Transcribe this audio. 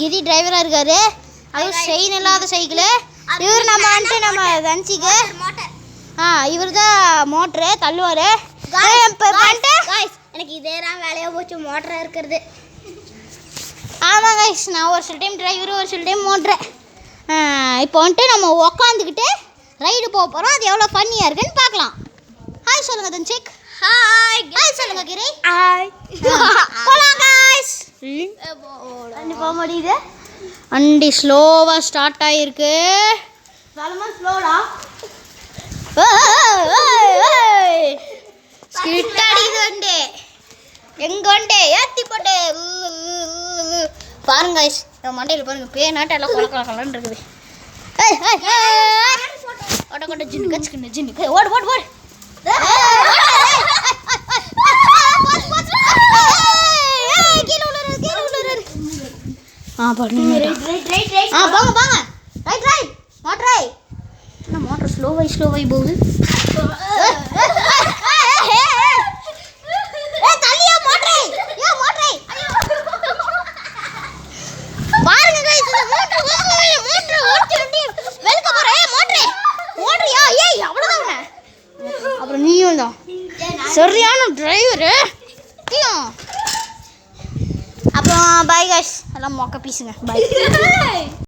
கிரி டிரைவரா இருக்காரு. அது செயின் இல்லாத சைக்கிள். இவர் நம்ம தஞ்சிக்கு இவர் தான் மோட்ரு தள்ளுவார். எனக்கு இதே தான் வேலையாக போச்சு மோட்டராக இருக்கிறது. ஆமாம் கைஸ், நான் ஒரு சில டைம் டிரைவரு ஒரு சில டைம் மோட்ரு. இப்போ வந்துட்டு நம்ம உக்காந்துக்கிட்டு ரைடு போக போகிறோம். அது எவ்வளோ ஃபன்னியாக இருக்குன்னு பார்க்கலாம். ஹாய் சொல்லுங்கள் தஞ்சிக். ஹாய் சொல்லுங்க கிரி. ஹாய் போலாம் கைஸ். போக முடியுது. வண்டி ஸ்லோவாக ஸ்டார்ட் ஆகிருக்கு. ஸ்லோடா ஸ்கிட் அடிக்குது வண்டி. எங்கள் வண்டி ஏற்றி போட்டு பாருங்க கைஸ், மண்டையில் பாருங்க பேனாட்டம் எல்லாம் கொலக்கலன்னு இருக்குது. ஓட்ட கொட்ட ஜின்னு ஜின்னு ஓடு ஓடு ஓடு. மோட்டர் ஸ்லோவாகி போகுது. அப்புறம் நீயும் தான் சரியான டிரைவரு. அப்புறம் பாய் கைஸ், எல்லாம் மொக்க பீஸுங்க. பாய்.